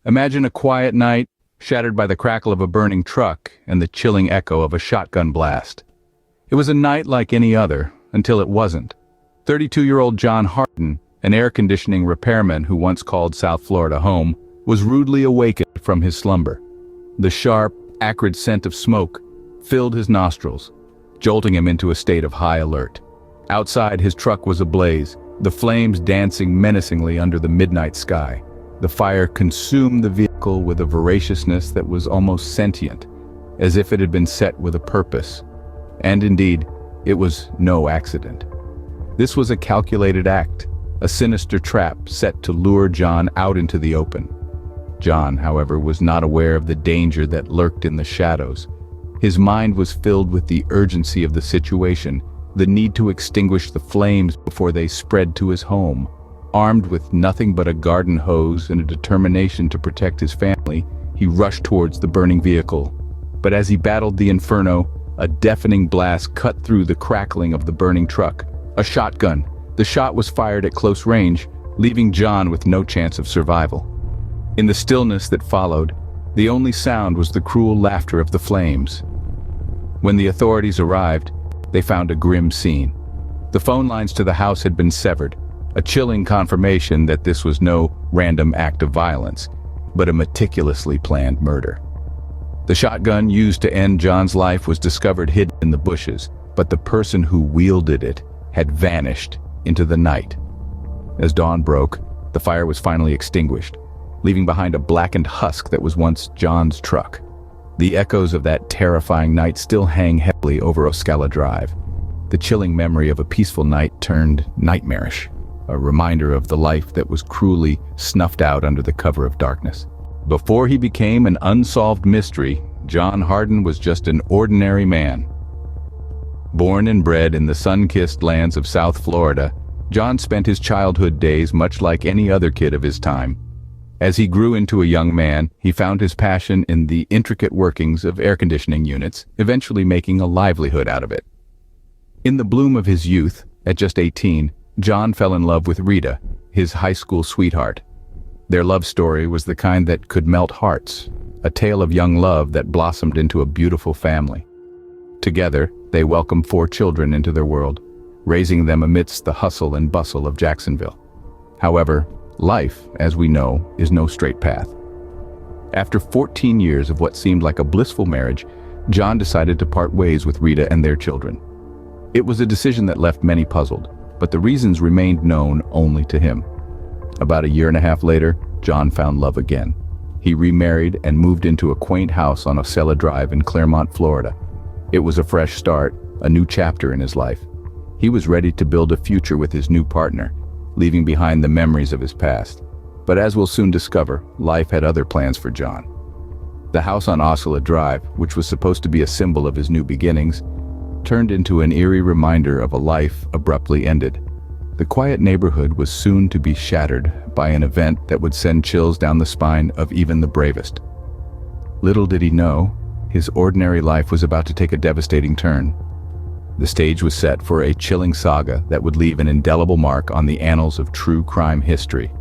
Imagine a quiet night, shattered by the crackle of a burning truck and the chilling echo of a shotgun blast. It was a night like any other, until it wasn't. 32-year-old John Harden, an air conditioning repairman who once called South Florida home, was rudely awakened from his slumber. The sharp, acrid scent of smoke filled his nostrils, jolting him into a state of high alert. Outside, his truck was ablaze, the flames dancing menacingly under the midnight sky. The fire consumed the vehicle with a voraciousness that was almost sentient, as if it had been set with a purpose. And indeed, it was no accident. This was a calculated act, a sinister trap set to lure John out into the open. John, however, was not aware of the danger that lurked in the shadows. His mind was filled with the urgency of the situation, the need to extinguish the flames before they spread to his home. Armed with nothing but a garden hose and a determination to protect his family, he rushed towards the burning vehicle. But as he battled the inferno, a deafening blast cut through the crackling of the burning truck. A shotgun. The shot was fired at close range, leaving John with no chance of survival. In the stillness that followed, the only sound was the cruel laughter of the flames. When the authorities arrived, they found a grim scene. The phone lines to the house had been severed, a chilling confirmation that this was no random act of violence, but a meticulously planned murder. The shotgun used to end John's life was discovered hidden in the bushes, but the person who wielded it had vanished into the night. As dawn broke, the fire was finally extinguished, leaving behind a blackened husk that was once John's truck. The echoes of that terrifying night still hang heavily over Ocala Drive. The chilling memory of a peaceful night turned nightmarish, a reminder of the life that was cruelly snuffed out under the cover of darkness. Before he became an unsolved mystery, John Harden was just an ordinary man. Born and bred in the sun-kissed lands of South Florida, John spent his childhood days much like any other kid of his time. As he grew into a young man, he found his passion in the intricate workings of air conditioning units, eventually making a livelihood out of it. In the bloom of his youth, at just 18, John fell in love with Rita, his high school sweetheart. Their love story was the kind that could melt hearts, a tale of young love that blossomed into a beautiful family. Together, they welcomed 4 children into their world, raising them amidst the hustle and bustle of Jacksonville. However, life, as we know, is no straight path. After 14 years of what seemed like a blissful marriage, John decided to part ways with Rita and their children. It was a decision that left many puzzled, but the reasons remained known only to him. About a year and a half later, John found love again. He remarried and moved into a quaint house on Ocala Drive in Clermont, Florida. It was a fresh start, a new chapter in his life. He was ready to build a future with his new partner, leaving behind the memories of his past. But as we'll soon discover, life had other plans for John. The house on Ocala Drive, which was supposed to be a symbol of his new beginnings, turned into an eerie reminder of a life abruptly ended. The quiet neighborhood was soon to be shattered by an event that would send chills down the spine of even the bravest. Little did he know, his ordinary life was about to take a devastating turn. The stage was set for a chilling saga that would leave an indelible mark on the annals of true crime history.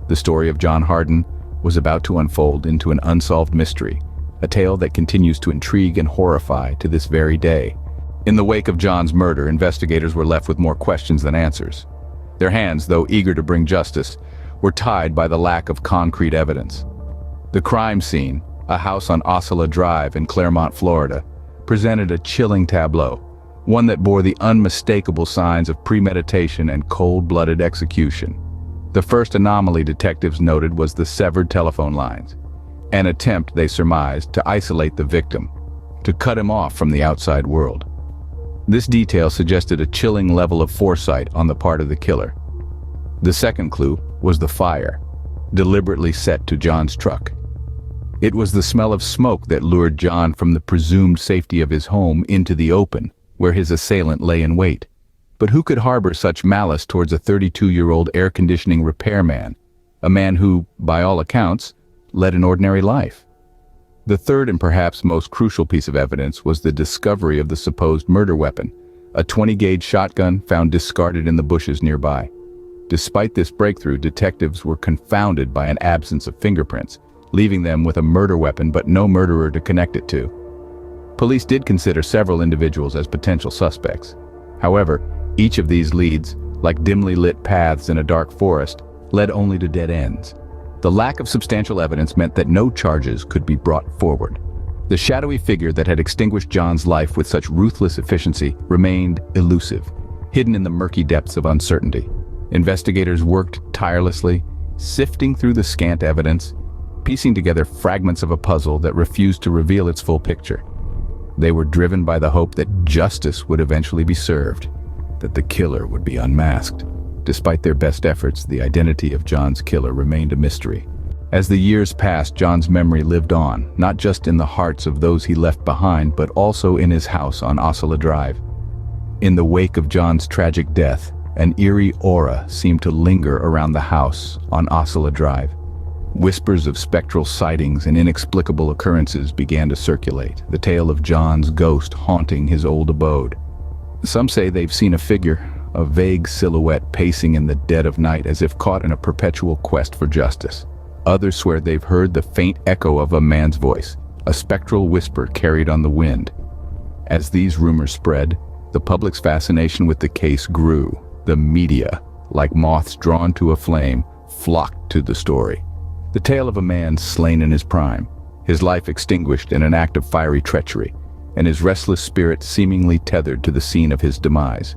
The story of John Harden was about to unfold into an unsolved mystery, a tale that continues to intrigue and horrify to this very day. In the wake of John's murder, investigators were left with more questions than answers. Their hands, though eager to bring justice, were tied by the lack of concrete evidence. The crime scene, a house on Ocala Drive in Clermont, Florida, presented a chilling tableau, one that bore the unmistakable signs of premeditation and cold-blooded execution. The first anomaly detectives noted was the severed telephone lines, an attempt, they surmised, to isolate the victim, to cut him off from the outside world. This detail suggested a chilling level of foresight on the part of the killer. The second clue was the fire, deliberately set to John's truck. It was the smell of smoke that lured John from the presumed safety of his home into the open, where his assailant lay in wait. But who could harbor such malice towards a 32-year-old air conditioning repairman, a man who, by all accounts, led an ordinary life? The third and perhaps most crucial piece of evidence was the discovery of the supposed murder weapon, a 20-gauge shotgun found discarded in the bushes nearby. Despite this breakthrough, detectives were confounded by an absence of fingerprints, leaving them with a murder weapon but no murderer to connect it to. Police did consider several individuals as potential suspects. However, each of these leads, like dimly lit paths in a dark forest, led only to dead ends. The lack of substantial evidence meant that no charges could be brought forward. The shadowy figure that had extinguished John's life with such ruthless efficiency remained elusive, hidden in the murky depths of uncertainty. Investigators worked tirelessly, sifting through the scant evidence, piecing together fragments of a puzzle that refused to reveal its full picture. They were driven by the hope that justice would eventually be served, that the killer would be unmasked. Despite their best efforts, the identity of John's killer remained a mystery. As the years passed, John's memory lived on, not just in the hearts of those he left behind, but also in his house on Osceola Drive. In the wake of John's tragic death, an eerie aura seemed to linger around the house on Osceola Drive. Whispers of spectral sightings and inexplicable occurrences began to circulate, the tale of John's ghost haunting his old abode. Some say they've seen a figure, a vague silhouette pacing in the dead of night as if caught in a perpetual quest for justice. Others swear they've heard the faint echo of a man's voice, a spectral whisper carried on the wind. As these rumors spread, the public's fascination with the case grew. The media, like moths drawn to a flame, flocked to the story. The tale of a man slain in his prime, his life extinguished in an act of fiery treachery, and his restless spirit seemingly tethered to the scene of his demise.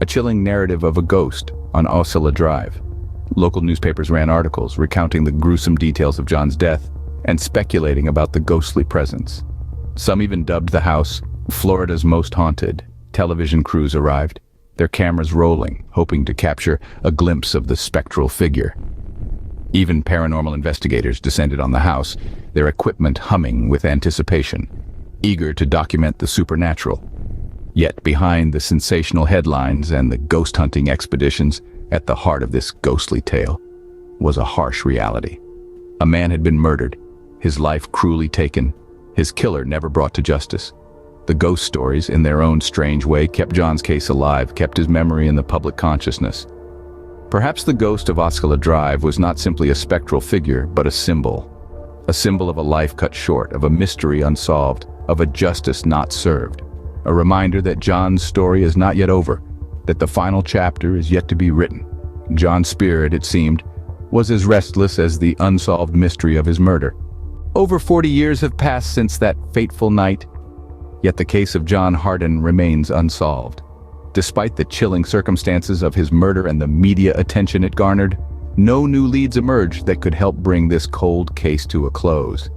A chilling narrative of a ghost on Osceola Drive. Local newspapers ran articles recounting the gruesome details of John's death and speculating about the ghostly presence. Some even dubbed the house Florida's most haunted. Television crews arrived, their cameras rolling, hoping to capture a glimpse of the spectral figure. Even paranormal investigators descended on the house, their equipment humming with anticipation, eager to document the supernatural. Yet behind the sensational headlines and the ghost-hunting expeditions, at the heart of this ghostly tale was a harsh reality. A man had been murdered, his life cruelly taken, his killer never brought to justice. The ghost stories, in their own strange way, kept John's case alive, kept his memory in the public consciousness. Perhaps the ghost of Osceola Drive was not simply a spectral figure, but a symbol of a life cut short, of a mystery unsolved, of a justice not served. A reminder that John's story is not yet over, that the final chapter is yet to be written. John's spirit, it seemed, was as restless as the unsolved mystery of his murder. Over 40 years have passed since that fateful night, yet the case of John Harden remains unsolved. Despite the chilling circumstances of his murder and the media attention it garnered, no new leads emerged that could help bring this cold case to a close.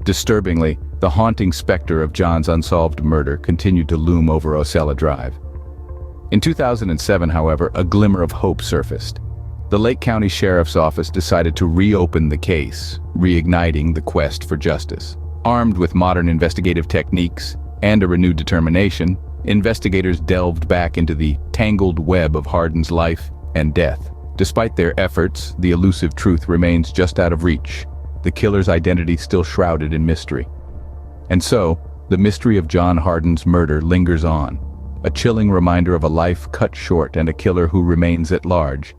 Disturbingly, the haunting specter of John's unsolved murder continued to loom over Osceola Drive. In 2007, however, a glimmer of hope surfaced. The Lake County Sheriff's Office decided to reopen the case, reigniting the quest for justice. Armed with modern investigative techniques and a renewed determination, investigators delved back into the tangled web of Harden's life and death. Despite their efforts, the elusive truth remains just out of reach, the killer's identity still shrouded in mystery. And so, the mystery of John Harden's murder lingers on, a chilling reminder of a life cut short and a killer who remains at large.